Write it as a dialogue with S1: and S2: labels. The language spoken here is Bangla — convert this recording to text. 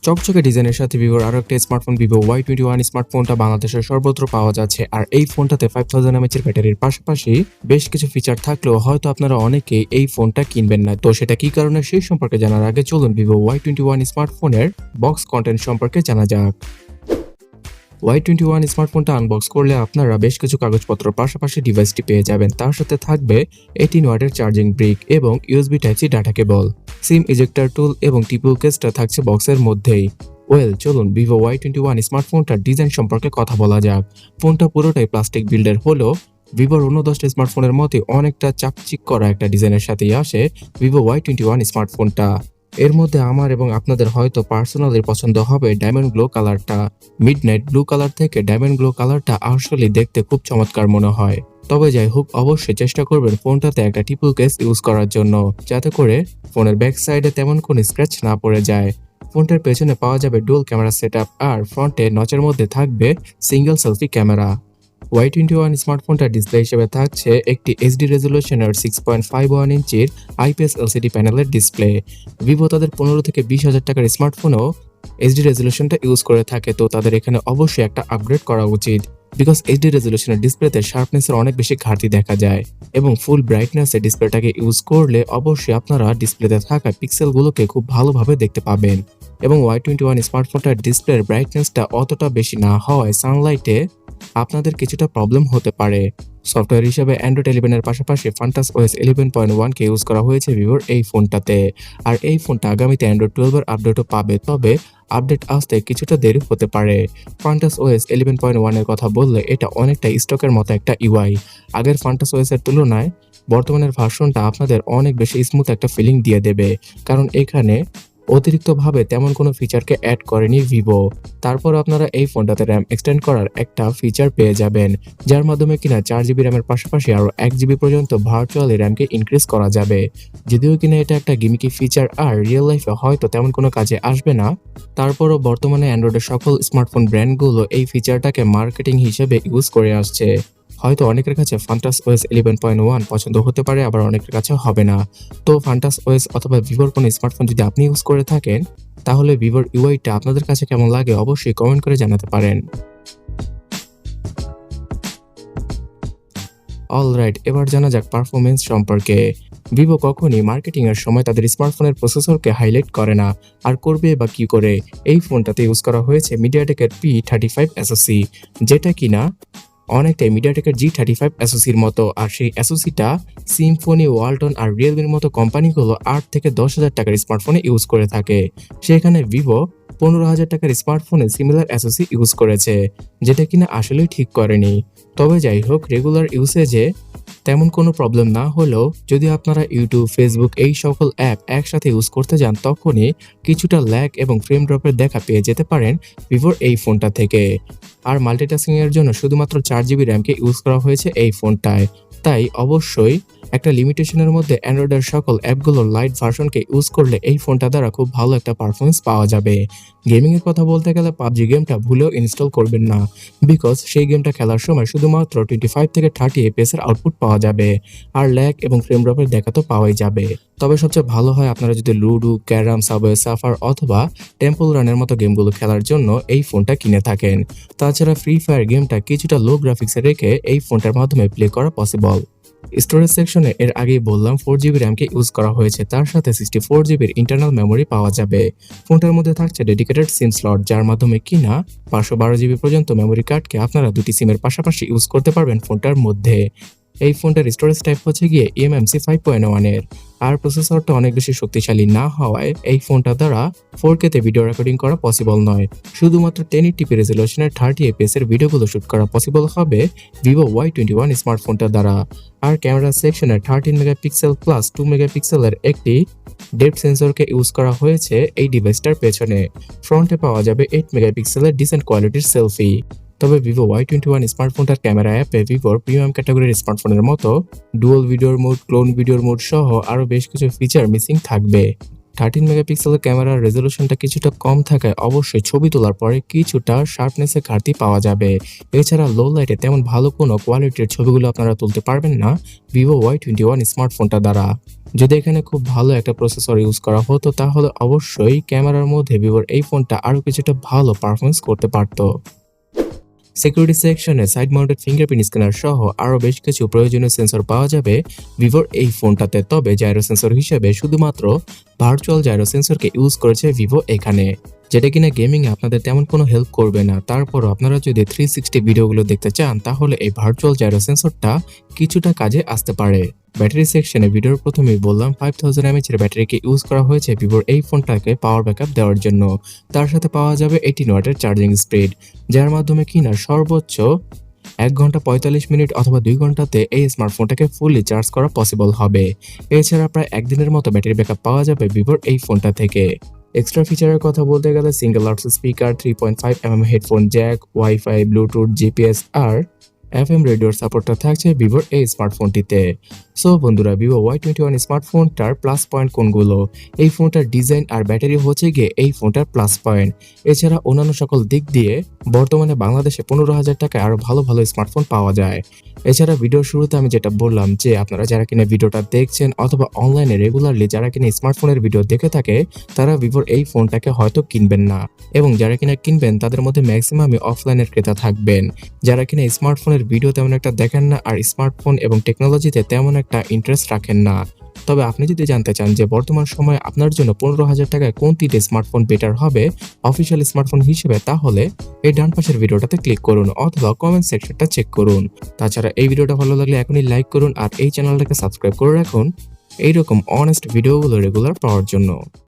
S1: চকচকে ডিজাইনের সাথে ভিভোর আরো একটা স্মার্টফোন ভিভো Y21 স্মার্টফোনটা বাংলাদেশের সর্বত্র পাওয়া যাচ্ছে। আর এই ফোনটাতে 5000 mAh এর ব্যাটারির পাশাপাশি বেশ কিছু ফিচার থাকলেও হয়তো আপনারা অনেকেই এই ফোনটা কিনবেন না। তো সেটা কি কারণে সেই সম্পর্কে জানার আগে চলুন ভিভো Y21 স্মার্টফোনের বক্স কন্টেন্ট সম্পর্কে জানা যাক। Y21 স্মার্টফোনটা আনবক্স করলে আপনারা বেশ কিছু কাগজপত্র পাশাপাশি ডিভাইসটি পেয়ে যাবেন। তার সাথে থাকবে 18 ওয়াটের চার্জিং ব্রিক এবং USB type C data cable, SIM ejector tool এবং টিপল কেসটা থাকছে বক্সের মধ্যেই। চলুন ভিভো Y21 স্মার্টফোনটার ডিজাইন সম্পর্কে কথা বলা যাক। ফোনটা পুরোটাই প্লাস্টিক বিল্ডের হলেও ভিভোর অন্য 10টা স্মার্টফোনের মতোই অনেকটা চাকচিক করা একটা ডিজাইনের সাথেই আসে ভিভো Y21 স্মার্টফোনটা। এর মধ্যে আমার এবং আপনাদের হয়তো পার্সোনালি পছন্দ হবে ডায়মন্ড গ্লো কালারটা। মিডনাইট ব্লু কালার থেকে ডায়মন্ড গ্লো কালারটা আসলে দেখতে খুব চমৎকার মনে হয়। তবে যাই হোক, অবশ্যই চেষ্টা করবেন ফোনটাতে একটা ট্রিপল কেস ইউজ করার জন্য, যাতে করে ফোনের ব্যাক সাইডে তেমন কোনো স্ক্র্যাচ না পড়ে যায়। ফোনটার পেছনে পাওয়া যাবে ডুয়াল ক্যামেরা সেটআপ আর ফ্রন্টে নচের মধ্যে থাকবে সিঙ্গেল সেলফি ক্যামেরা। Y21 স্মার্টফোনটার ডিসপ্লে হিসেবে থাকছে একটি HD রেজলিউশনের 6.51 ইঞ্চির IPS LCD প্যানেলের ডিসপ্লে। ভিভো তাদের 15 থেকে 20,000 টাকার স্মার্টফোনেও HD রেজলিউশনটা ইউজ করে থাকে, তো তাদের এখানে অবশ্যই একটা আপগ্রেড করা উচিত। বিকজ HD রেজলিউশনের ডিসপ্লেতে শার্পনেসের অনেক বেশি ঘাটতি দেখা যায় এবং ফুল ব্রাইটনেসে ডিসপ্লেটাকে ইউজ করলে অবশ্যই আপনারা ডিসপ্লেতে থাকা পিক্সেলগুলোকে খুব ভালোভাবে দেখতে পাবেন। এবং Y21 স্মার্টফোনটার ডিসপ্লের ব্রাইটনেসটা অতটা বেশি না হওয়ায় সানলাইটে আপনাদের কিছুটা প্রবলেম হতে পারে। সফটওয়্যার হিসেবে অ্যান্ড্রয়েড 11 এর পাশাপাশি ফান্টাস OS 11.1 কে ইউজ করা হয়েছে ভিভোর এই ফোনটাতে। আর এই ফোনটা আগামীতে অ্যান্ড্রয়েড 12 এর আপডেটও পাবে, তবে আপডেট আসতে কিছুটা দেরি হতে পারে। ফান্টাস OS 11.1 এর কথা বললে এটা অনেকটা স্টকের মতো একটা UI। আগের ফান্টাস OS এর তুলনায় বর্তমানের ভার্সনটা আপনাদের অনেক বেশি স্মুথ একটা ফিলিং দিয়ে দেবে, কারণ এখানে অতিরিক্তভাবে তেমন কোনো ফিচারকে অ্যাড করেনি ভিভো। তারপর আপনারা এই ফোনটাতে র্যাম এক্সটেন্ড করার একটা ফিচার পেয়ে যাবেন, যার মাধ্যমে কিনা 4GB র্যামের পাশাপাশি আরও 1GB পর্যন্ত ভার্চুয়ালি র্যামকে ইনক্রিজ করা যাবে। যদিও কিনা এটা একটা গিমিকি ফিচার আর রিয়েল লাইফে হয়তো তেমন কোনো কাজে আসবে না, তারপরও বর্তমানে অ্যান্ড্রয়েডের সকল স্মার্টফোন ব্র্যান্ডগুলো এই ফিচারটাকে মার্কেটিং হিসেবে ইউজ করে আসছে। হয়তো অনেকের কাছে ফান্টাস OS 11.1 পছন্দ হতে পারে, আবার অনেকের কাছে হবে না। তো ফান্টাস OS অথবা ভিভোর কোনো স্মার্টফোন যদি আপনি ইউজ করে থাকেন, তাহলে ভিভোর ইউআইটা আপনাদের কাছে কেমন লাগে অবশ্যই কমেন্ট করে জানাতে পারেন। অলরাইট, এবার জানা যাক পারফরমেন্স সম্পর্কে। ভিভো কখনই মার্কেটিং এর সময় তাদের স্মার্টফোনের প্রসেসরকে হাইলাইট করে না, আর করবে বা কি করে। এই ফোনটাতে ইউজ করা হয়েছে মিডিয়াটেকের P35 SoC, যেটা কিনা অনেকটাই মিডিয়াটেকের G35 SoCর মতো। আর সেই SoCটা সিম্ফনি, ওয়ালটন আর রিয়েলমির মতো কোম্পানিগুলো 8 থেকে 10,000 টাকার স্মার্টফোনে ইউজ করে থাকে। সেখানে ভিভো 15,000 টাকার স্মার্টফোনে সিমিলার SoC ইউজ করেছে, যেটা কিনা আসলেই ঠিক করেনি। তবে যাই হোক, রেগুলার ইউসেজে তেমন কোনো প্রবলেম না হলেও যদি আপনারা ইউটিউব, ফেসবুক এই সকল অ্যাপ একসাথে ইউজ করতে যান, তখনই কিছুটা ল্যাগ এবং ফ্রেম ড্রপের দেখা পেয়ে যেতে পারেন ভিভোর এই ফোনটা থেকে। আর মাল্টিটাস্কিং এর জন্য শুধুমাত্র 4GB র্যামকে ইউজ করা হয়েছে এই ফোনটায়। তাই অবশ্যই একটা লিমিটেশনের মধ্যে অ্যান্ড্রয়েডের সকল অ্যাপগুলোর লাইট ভার্সনকে ইউজ করলে এই ফোনটা দ্বারা খুব ভালো একটা পারফরমেন্স পাওয়া যাবে। গেমিং এর কথা বলতে গেলে পাবজি গেমটা ভুলেও ইনস্টল করবেন না, বিকজ সেই গেমটা খেলার সময় শুধুমাত্র 25 থেকে 30 FPS এর আউটপুট পাওয়া যাবে, আর ল্যাগ এবং ফ্রেম ড্রপের দেখা তো পাওয়াই যাবে। তবে সবচেয়ে ভালো হয় আপনারা যদি লুডো, ক্যারাম, সাবওয়ে সাফার অথবা টেম্পল রানের মতো গেমগুলো খেলার জন্য এই ফোনটা কিনে থাকেন। তাছাড়া ফ্রি ফায়ার গেমটা কিছুটা লো গ্রাফিক্সে রেখে এই ফোনটার মাধ্যমে প্লে করা পসিবল। স্টোরেজ সেকশনে এর আগেই বললাম 4GB র্যামকে ইউজ করা হয়েছে, তার সাথে 64GBর ইন্টারনাল মেমোরি পাওয়া যাবে। ফোনটার মধ্যে থাকছে ডেডিকেটেড সিম স্লট, যার মাধ্যমে কিনা 512GB পর্যন্ত মেমোরি কার্ডকে আপনারা দুটি সিমের পাশাপাশি ইউজ করতে পারবেন ফোনটার মধ্যে। এই ফোনটার স্টোরেজ টাইপ হচ্ছে গিয়ে eMMC 5.1 এর, আর প্রসেসরটা অনেক বেশি শক্তিশালী না হওয়ায় এই ফোনটা দ্বারা 4K তে ভিডিও রেকর্ডিং করা পসিবল নয়। শুধুমাত্র 1080p রেজলিউশনের 30 fps এর ভিডিওগুলো শুট করা পসিবল হবে ভিভো Y21 স্মার্টফোনটা দ্বারা। আর ক্যামেরা সেকশনে 13 মেগাপিক্সেল প্লাস 2 মেগাপিক্সেলের একটি ডেপথ সেন্সরকে ইউজ করা হয়েছে এই ডিভাইসটার পেছনে। ফ্রন্টে পাওয়া যাবে 8 মেগাপিক্সেলের ডিসেন্ট কোয়ালিটির সেলফি। তবে ভিভো Y21 স্মার্টফোনটার ক্যামেরা অ্যাপে ভিভোর প্রিমিয়াম ক্যাটাগরির স্মার্টফোনের মতো ডুয়াল ভিডিওর মোড, ক্লোন ভিডিওর মোড সহ আরও বেশ কিছু ফিচার মিসিং থাকবে। 13 মেগাপিক্সেলের ক্যামেরার রেজলিউশনটা কিছুটা কম থাকায় অবশ্যই ছবি তোলার পরে কিছুটা শার্পনেসের ঘাটতি পাওয়া যাবে। এছাড়া লো লাইটে তেমন ভালো কোনো কোয়ালিটির ছবিগুলো আপনারা তুলতে পারবেন না ভিভো Y21 স্মার্টফোনটা দ্বারা। যদি এখানে খুব ভালো একটা প্রসেসর ইউজ করা হতো তাহলে অবশ্যই ক্যামেরার মধ্যে ভিভোর এই ফোনটা আরো কিছুটা ভালো পারফরমেন্স করতে পারতো। সিকিউরিটি সেকশনে সাইড মাউন্টেড ফিঙ্গারপ্রিন্ট স্ক্যানার সহ আরও বেশ কিছু প্রয়োজনীয় সেন্সর পাওয়া যাবে ভিভোর এই ফোনটাতে। তবে জাইরো সেন্সর হিসেবে শুধুমাত্র ভার্চুয়াল জাইরো সেন্সরকে ইউজ করেছে ভিভো এখানে, যেটা কিনা গেমিংয়ে আপনাদের তেমন কোনো হেল্প করবে না। তারপরও আপনারা যদি 360 ভিডিওগুলো দেখতে চান তাহলে এই ভার্চুয়াল জাইরো সেন্সরটা কিছুটা কাজে আসতে পারে। ব্যাটারি সেকশনে ভিডিওর প্রথমেই বললাম 5000 mAh এর ব্যাটারিকে ইউজ করা হয়েছে ভিভোর এই ফোনটাকে পাওয়ার ব্যাকআপ দেওয়ার জন্য। তার সাথে পাওয়া যাবে 18 ওয়াটের চার্জিং স্পিড, যার মাধ্যমে কিনা সর্বোচ্চ 1 ঘন্টা 45 মিনিট অথবা 2 ঘন্টাতে এই স্মার্টফোনটাকে ফুললি চার্জ করা পসিবল হবে। এছাড়া প্রায় একদিনের মতো ব্যাটারি ব্যাকআপ পাওয়া যাবে ভিভোর এই ফোনটা থেকে। এক্সট্রা ফিচারের কথা বলতে গেলে single out speaker, 3.5mm headphone jack, wifi, Bluetooth, GPS আর এফএম রেডিওর সাপোর্টটা থাকছে ভিভোর এই স্মার্টফোনটিতে। সো বন্ধুরা, ভিভো Y21 স্মার্টফোনটার প্লাস পয়েন্ট কোনগুলো? এই ফোনটার ডিজাইন আর ব্যাটারি হচ্ছে গিয়ে এই ফোনটার প্লাস পয়েন্ট। এছাড়া অন্যান্য সকল দিক দিয়ে বর্তমানে বাংলাদেশে 15,000 টাকায় আরো ভালো ভালো স্মার্টফোন পাওয়া যায়। এছাড়া ভিডিওর শুরুতে আমি যেটা বললাম যে আপনারা যারা কিনা ভিডিওটা দেখছেন অথবা অনলাইনে রেগুলারলি যারা কিনা স্মার্টফোনের ভিডিও দেখে থাকে তারা ভিভোর এই ফোনটাকে হয়তো কিনবেন না, এবং যারা কিনা কিনবেন তাদের মধ্যে ম্যাক্সিমামই অফলাইনের ক্রেতা থাকবেন। যারা কিনা স্মার্টফোনের ভিডিও তেমন একটা দেখেন না আর স্মার্টফোন এবং টেকনোলজিতে তেমন একটা ইন্টারেস্ট রাখেন না। তবে আপনি যদি জানতে চান যে বর্তমান সময়ে আপনার জন্য 15,000 টাকায় কোন তিনটে স্মার্টফোন বেটার হবে অফিসিয়াল স্মার্টফোন হিসেবে, তাহলে এই ডান পাশের ভিডিওটাতে ক্লিক করুন অথবা কমেন্ট সেকশনটা চেক করুন। তাছাড়া এই ভিডিওটা ভালো লাগলে এখনই লাইক করুন আর এই চ্যানেলটাকে সাবস্ক্রাইব করে রাখুন এইরকম অনেস্ট ভিডিওগুলো রেগুলার পাওয়ার জন্য।